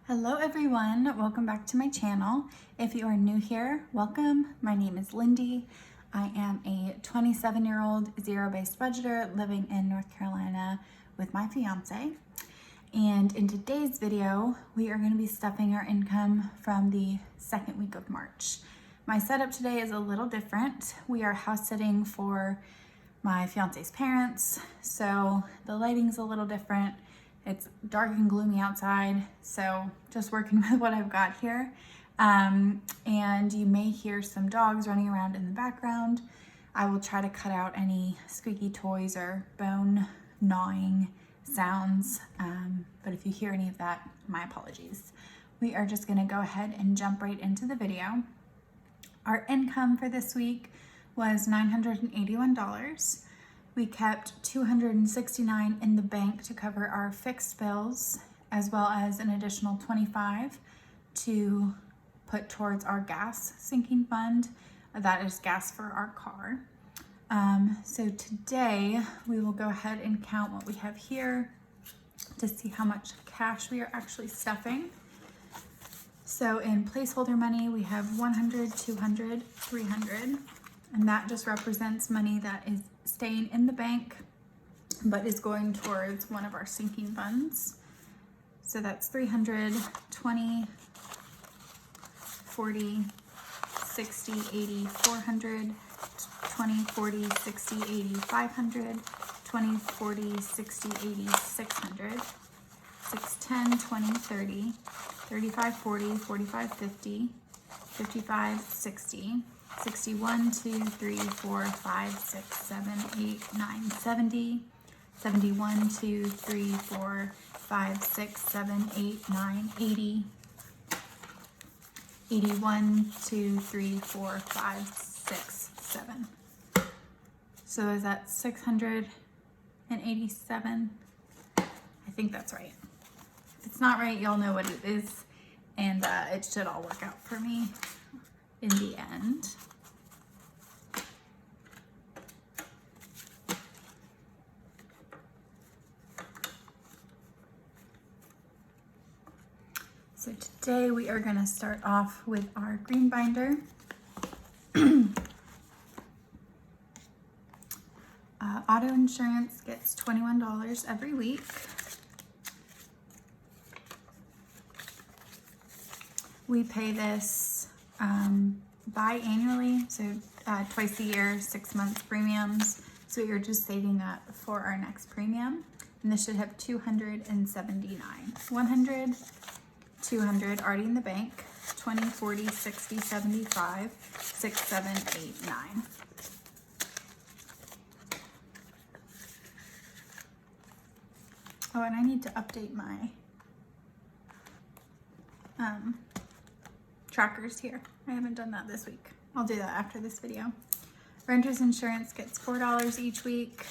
Hello everyone, welcome back to my channel. If you are new here, welcome. My name is Lindy. I am a 27-year-old zero-based budgeter living in North Carolina with my fiance. And in today's video, we are going to be stuffing our income from the second week of March. My setup today is a little different. We are house sitting for my fiance's parents, so the lighting's a little different. It's dark and gloomy outside, so just working with what I've got here. And you may hear some dogs running around in the background. I will try to cut out any squeaky toys or bone gnawing sounds, but if you hear any of that, my apologies. We are just gonna go ahead and jump right into the video. Our income for this week was $981. We kept $269 in the bank to cover our fixed bills, as well as an additional $25 to put towards our gas sinking fund. That is gas for our car. So today we will go ahead and count what we have here to see how much cash we are actually stuffing. So in placeholder money, we have 100, 200, 300, and that just represents money that is staying in the bank, but is going towards one of our sinking funds. So that's 300, 20, 40, 60, 80, 400, 20, 40, 60, 80, 500, 20, 40, 60, 80, 600, 6, 10, 20, 30, 35, 40, 45, 50, 55, 60, 61, 2, 3, 4, 5, 6, 7, 8, 9, 70, 71, 2, 3, 4, 5, 6, 7, 8, 9, 80, 81, 2, 3, 4, 5, 6, 7. So is that 687? I think that's right. If it's not right, y'all know what it is, and it should all work out for me in the end. So today we are going to start off with our green binder. Auto insurance gets $21 every week. We pay this biannually, so twice a year, 6 months premiums. So you're just saving up for our next premium. And this should have 279. 100, 200 already in the bank, 20, 40, 60, 75, 6, 7, 8, 9. Oh, and I need to update my trackers here. I haven't done that this week. I'll do that after this video. Renter's insurance gets $4 each week.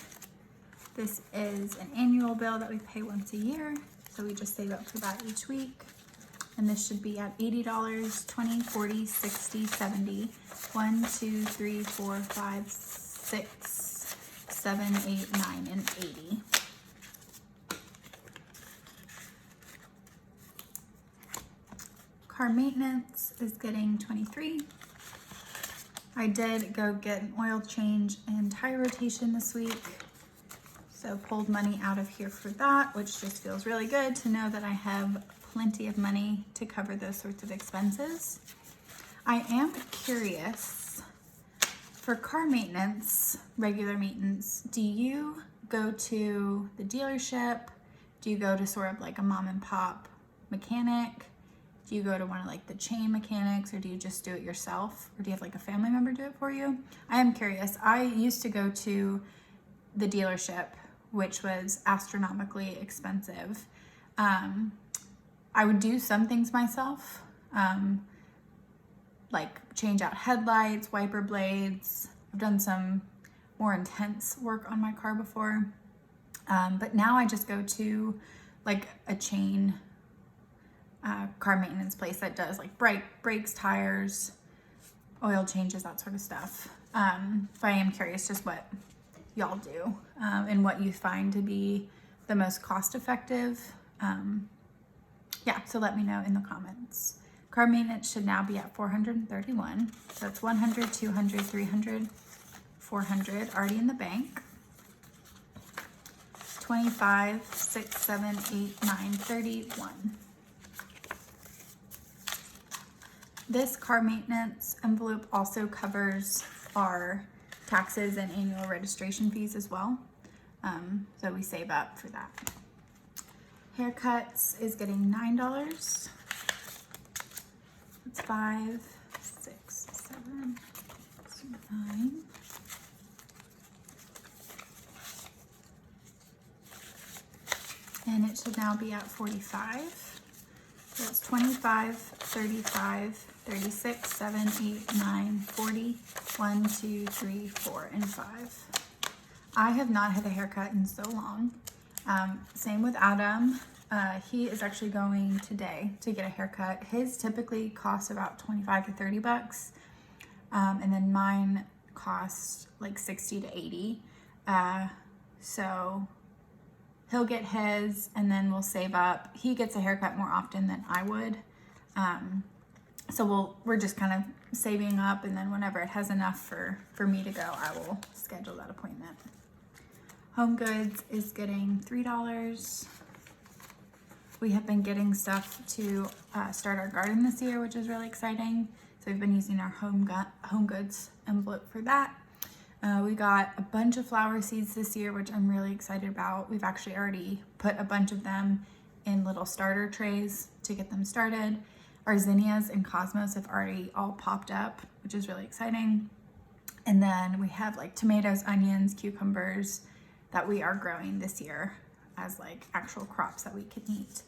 This is an annual bill that we pay once a year, so we just save up for that each week. And this should be at $80, 20, 40, 60, 70, 1, 2, 3, 4, 5, 6, 7, 8, 9, and 80. Car maintenance is getting 23. I did go get an oil change and tire rotation this week, so pulled money out of here for that, which just feels really good to know that I have plenty of money to cover those sorts of expenses. I am curious, for car maintenance, regular maintenance, do you go to the dealership? Do you go to sort of like a mom and pop mechanic? Do you go to one of like the chain mechanics, or do you just do it yourself? Or do you have like a family member do it for you? I am curious. I used to go to the dealership, which was astronomically expensive. I would do some things myself, like change out headlights, wiper blades. I've done some more intense work on my car before. But now I just go to like a chain car maintenance place that does like brakes, tires, oil changes, that sort of stuff. But I am curious just what y'all do and what you find to be the most cost effective Yeah, so let me know in the comments. Car maintenance should now be at 431. So it's 100, 200, 300, 400 already in the bank. 25, 6, 7, 8, 9, 31. This car maintenance envelope also covers our taxes and annual registration fees as well. So we save up for that. Haircuts is getting $9. It's 5, 6, 7, 9. And it should now be at 45. So it's 25, 35, 36, 7, 8, 9, 40, 1, 2, 3, 4, and 5. I have not had a haircut in so long. Same with Adam. He is actually going today to get a haircut. His typically costs about 25 to 30 bucks. And then mine costs like 60 to 80. So he'll get his and then we'll save up. He gets a haircut more often than I would. So we're just kind of saving up, and then whenever it has enough for me to go, I will schedule that appointment. Home Goods is getting $3. We have been getting stuff to start our garden this year, which is really exciting. So we've been using our Home Goods envelope for that. We got a bunch of flower seeds this year, which I'm really excited about. We've actually already put a bunch of them in little starter trays to get them started. Our zinnias and cosmos have already all popped up, which is really exciting. And then we have like tomatoes, onions, cucumbers that we are growing this year as like actual crops that we can eat.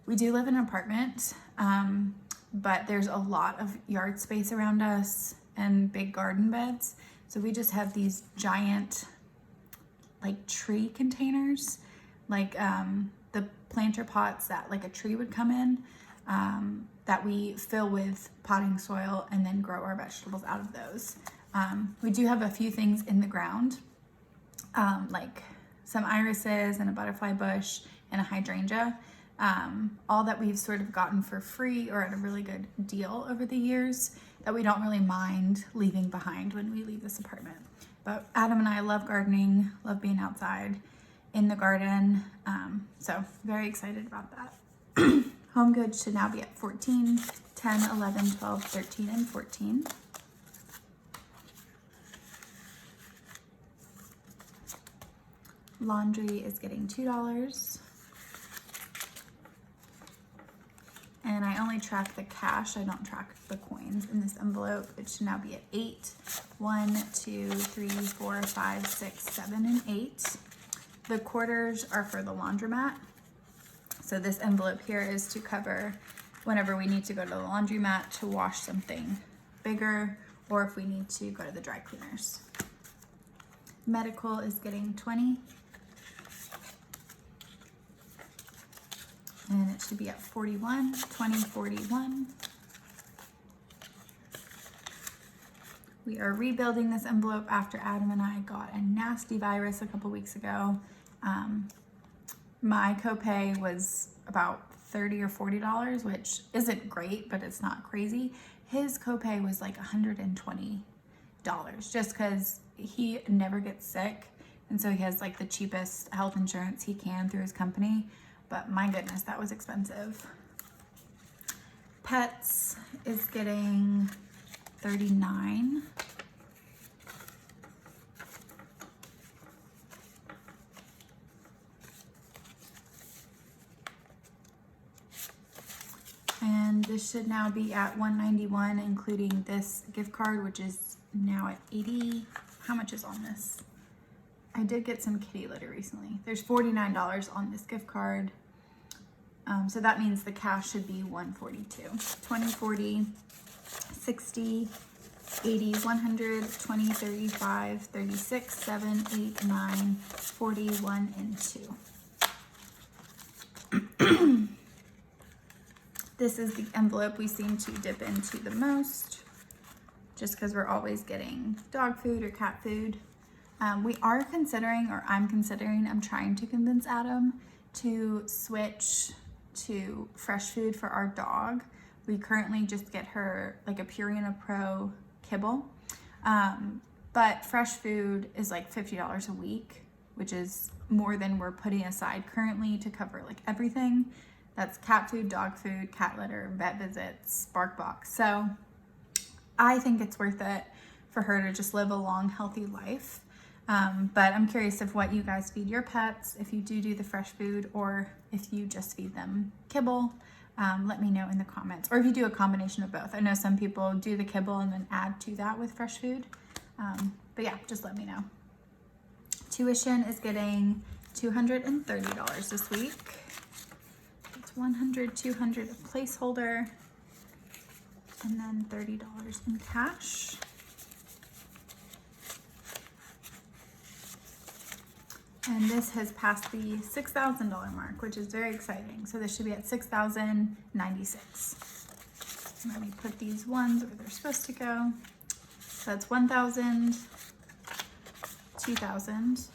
We do live in an apartment, but there's a lot of yard space around us and big garden beds. So we just have these giant like tree containers, like the planter pots that like a tree would come in, that we fill with potting soil and then grow our vegetables out of those. We do have a few things in the ground, like some irises and a butterfly bush and a hydrangea, all that we've sort of gotten for free or at a really good deal over the years that we don't really mind leaving behind when we leave this apartment. But Adam and I love gardening, love being outside in the garden, so very excited about that. Home Goods should now be at 14, 10, 11, 12, 13, and 14. Laundry is getting $2. And I only track the cash, I don't track the coins in this envelope. It should now be at 8. 1, 2, 3, 4, 5, 6, 7, and 8. The quarters are for the laundromat. So this envelope here is to cover whenever we need to go to the laundromat to wash something bigger, or if we need to go to the dry cleaners. Medical is getting 20. And it should be at 41, 20, 41. We are rebuilding this envelope after Adam and I got a nasty virus a couple weeks ago. My copay was about $30 or $40, which isn't great, but it's not crazy. His copay was like $120, just because he never gets sick. And so he has like the cheapest health insurance he can through his company. But my goodness, that was expensive. Pets is getting $39. And this should now be at $191, including this gift card, which is now at $80. How much is on this? I did get some kitty litter recently. There's $49 on this gift card. So that means the cash should be $142. 20, 40, 60, 80, 100, 20, 35, 36, 7, 8, 9, 41, and 2. This is the envelope we seem to dip into the most, just because we're always getting dog food or cat food. We are considering, or I'm trying to convince Adam to switch to fresh food for our dog. We currently just get her like a Purina Pro kibble. But fresh food is like $50 a week, which is more than we're putting aside currently to cover like everything. That's cat food, dog food, cat litter, vet visits, BarkBox. So I think it's worth it for her to just live a long, healthy life. But I'm curious of what you guys feed your pets, if you do the fresh food, or if you just feed them kibble. Let me know in the comments, or if you do a combination of both. I know some people do the kibble and then add to that with fresh food. But yeah, just let me know. Tuition is getting $230 this week. It's 100, 200 a placeholder, and then $30 in cash. And this has passed the $6,000 mark, which is very exciting. So this should be at $6,096. Let me put these ones where they're supposed to go. So that's 1,000, 2,000,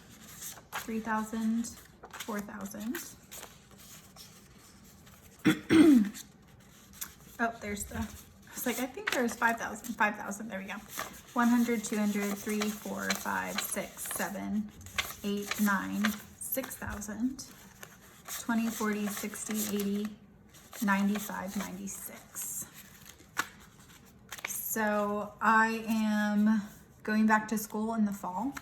3,000, 4,000. Oh, there's the, I was like, I think there's 5,000, 5,000, there we go. 100, 200, 3, 4, 5, 6, 7, 8, 9, 6,000, 20, 40, 60, 80, 95, 96. So I am going back to school in the fall,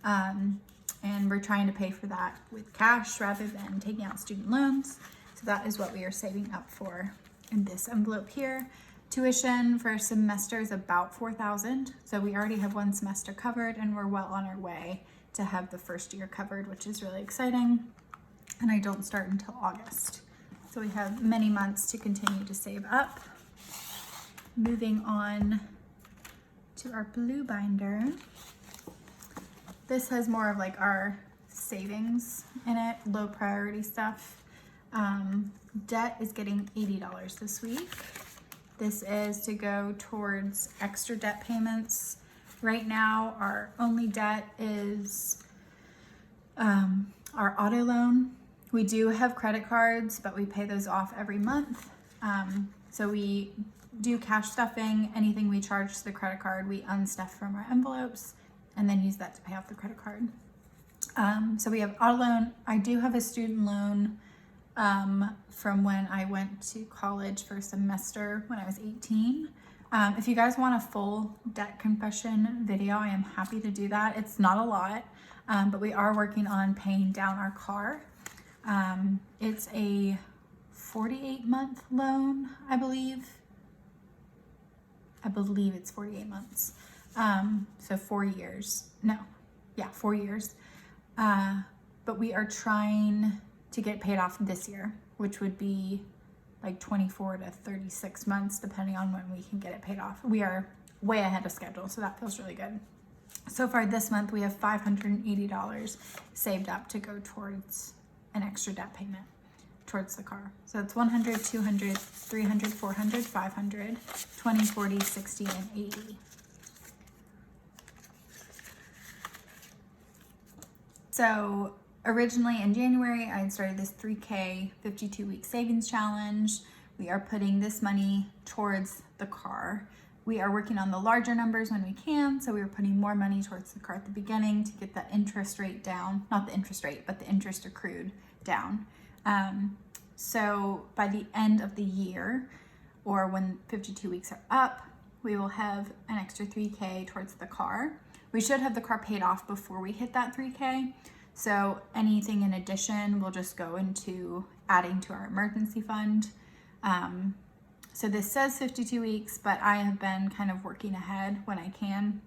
and we're trying to pay for that with cash rather than taking out student loans. So that is what we are saving up for in this envelope here. Tuition for a semester is about $4,000. So we already have one semester covered, and we're well on our way to have the first year covered, which is really exciting. And I don't start until August. So we have many months to continue to save up. Moving on to our blue binder. This has more of like our savings in it, low priority stuff. Debt is getting $80 this week. This is to go towards extra debt payments. Right now, our only debt is our auto loan. We do have credit cards, but we pay those off every month. So we do cash stuffing. Anything we charge to the credit card, we unstuff from our envelopes and then use that to pay off the credit card. So we have auto loan. I do have a student loan from when I went to college for a semester when I was 18. If you guys want a full debt confession video, I am happy to do that. It's not a lot, but we are working on paying down our car. It's a 48-month loan, I believe. I believe it's 48 months. So 4 years. No, yeah, 4 years. But we are trying to get paid off this year, which would be like 24 to 36 months, depending on when we can get it paid off. We are way ahead of schedule, so that feels really good. So far this month, we have $580 saved up to go towards an extra debt payment towards the car. So it's 100, 200, 300, 400, 500, 20, 40, 60, and 80. So originally in January, I had started this 3K 52-week savings challenge. We are putting this money towards the car. We are working on the larger numbers when we can, so we are putting more money towards the car at the beginning to get the interest rate down. Not the interest rate, but the interest accrued down. So by the end of the year, or when 52 weeks are up, we will have an extra 3K towards the car. We should have the car paid off before we hit that 3K. So anything in addition will just go into adding to our emergency fund. So this says 52 weeks, but I have been kind of working ahead when I can.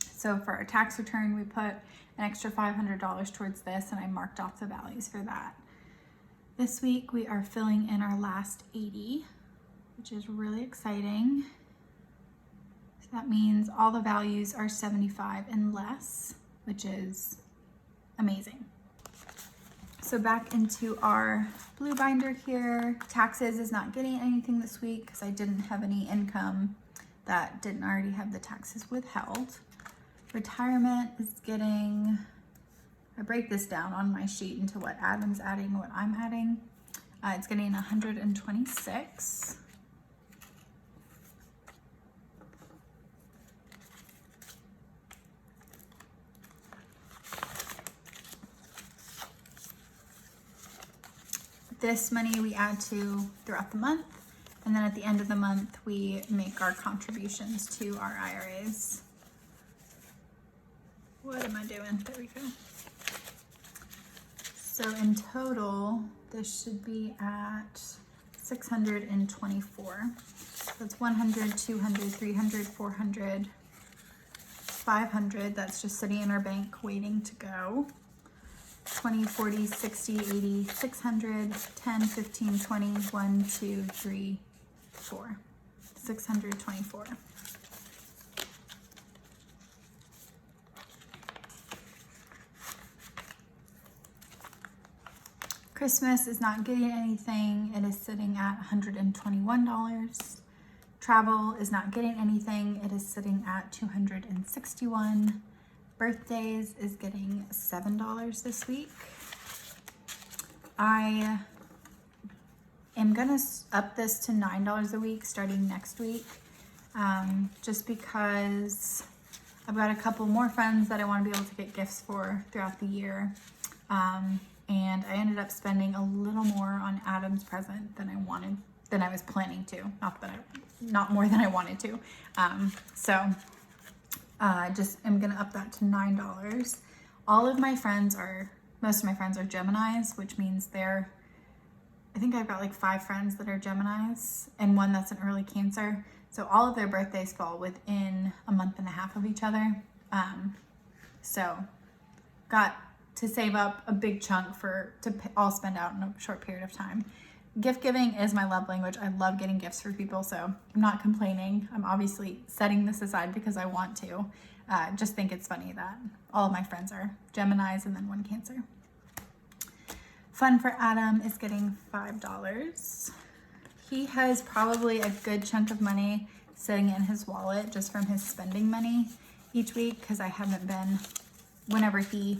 So for our tax return, we put an extra $500 towards this, and I marked off the values for that. This week we are filling in our last 80, which is really exciting. So that means all the values are 75 and less, which is amazing. So back into our blue binder here. Taxes is not getting anything this week because I didn't have any income that didn't already have the taxes withheld. Retirement is getting, I break this down on my sheet into what Adam's adding and what I'm adding. It's getting 126. This money we add to throughout the month, and then at the end of the month we make our contributions to our IRAs. What am I doing? There we go. So in total, this should be at 624. That's 100, 200, 300, 400, 500. That's just sitting in our bank waiting to go. 20, 40, 60, 80, 600, 10, 15, 20, 1, 2, 3, 4. 624. Christmas is not getting anything. It is sitting at $121. Travel is not getting anything. It is sitting at $261. Birthdays is getting $7 this week. I am gonna up this to $9 a week starting next week, just because I've got a couple more friends that I want to be able to get gifts for throughout the year. And I ended up spending a little more on Adam's present than I was planning to. Not more than I wanted to. I just am gonna up that to $9. Most of my friends are Geminis, which means I think I've got like 5 friends that are Geminis and one that's an early Cancer. So all of their birthdays fall within a month and a half of each other. So got to save up a big chunk to all spend out in a short period of time. Gift giving is my love language. I love getting gifts for people, so I'm not complaining. I'm obviously setting this aside because I want to. Just think it's funny that all of my friends are Geminis and then one Cancer. Fun for Adam is getting $5. He has probably a good chunk of money sitting in his wallet just from his spending money each week, because I haven't been, whenever he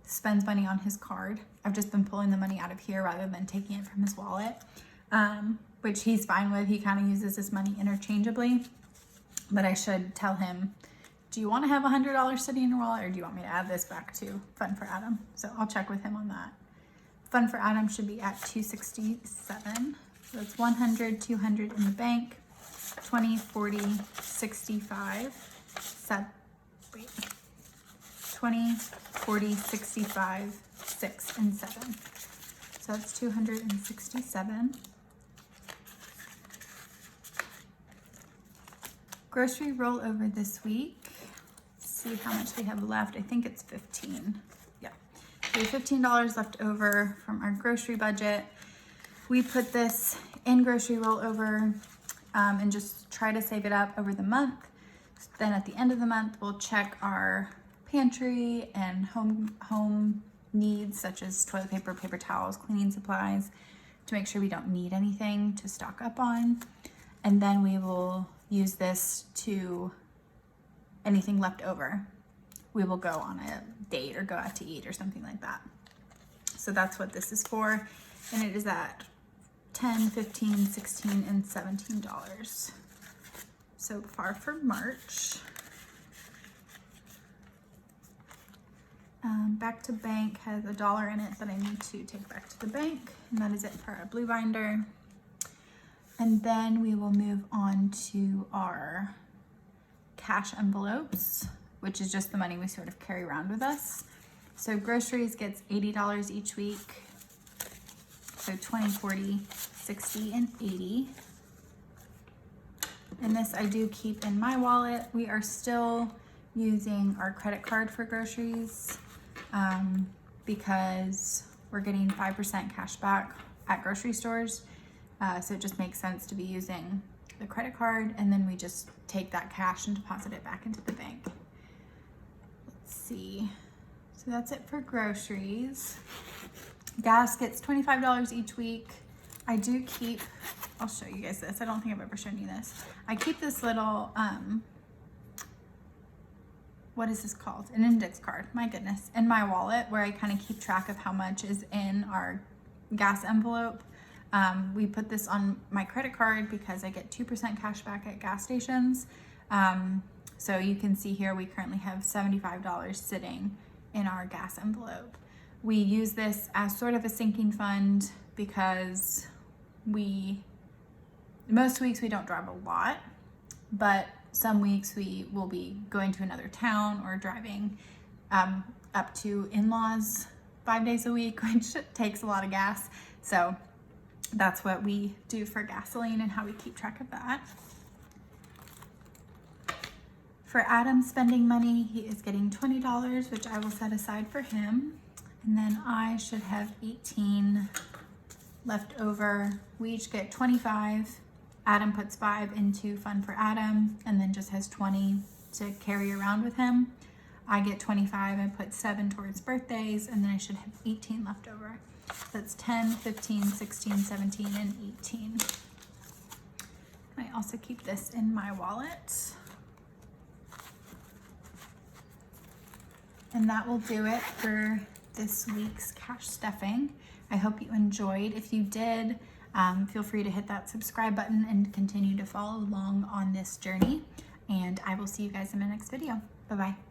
spends money on his card, I've just been pulling the money out of here rather than taking it from his wallet, which he's fine with. He kind of uses his money interchangeably, but I should tell him, do you want to have $100 sitting in your wallet, or do you want me to add this back to Fun for Adam? So I'll check with him on that. Fun for Adam should be at $267. So it's 100, 200 in the bank, 20, 40, 65, 20, 40, 65, 6, and 7. So that's 267. Grocery rollover this week. Let's see how much we have left. I think it's 15. Yeah. We have $15 left over from our grocery budget. We put this in grocery rollover and just try to save it up over the month. Then at the end of the month, we'll check our pantry and home needs, such as toilet paper, paper towels, cleaning supplies, to make sure we don't need anything to stock up on. And then we will use this to anything left over. We will go on a date or go out to eat or something like that. So that's what this is for. And it is at $10, $15, $16, and $17 so far for March. Back to bank has $1 in it that I need to take back to the bank, and that is it for our blue binder. And then we will move on to our cash envelopes, which is just the money we sort of carry around with us. So groceries gets $80 each week. So 20, 40, 60, and 80. And this I do keep in my wallet. We are still using our credit card for groceries because we're getting 5% cash back at grocery stores. So it just makes sense to be using the credit card, and then we just take that cash and deposit it back into the bank. Let's see. So that's it for groceries. Gas gets $25 each week. I do keep, I'll show you guys this. I don't think I've ever shown you this. I keep this little, what is this called? An index card, my goodness, in my wallet, where I kind of keep track of how much is in our gas envelope. We put this on my credit card because I get 2% cash back at gas stations. So you can see here we currently have $75 sitting in our gas envelope. We use this as sort of a sinking fund because most weeks we don't drive a lot, but some weeks we will be going to another town or driving up to in-laws 5 days a week, which takes a lot of gas. So that's what we do for gasoline and how we keep track of that. For Adam's spending money, he is getting $20, which I will set aside for him. And then I should have 18 left over. We each get 25. Adam puts 5 into fund for Adam and then just has 20 to carry around with him. I get 25 and put 7 towards birthdays, and then I should have 18 left over. That's 10, 15, 16, 17, and 18. I also keep this in my wallet. And that will do it for this week's cash stuffing. I hope you enjoyed. If you did, feel free to hit that subscribe button and continue to follow along on this journey. And I will see you guys in my next video. Bye-bye.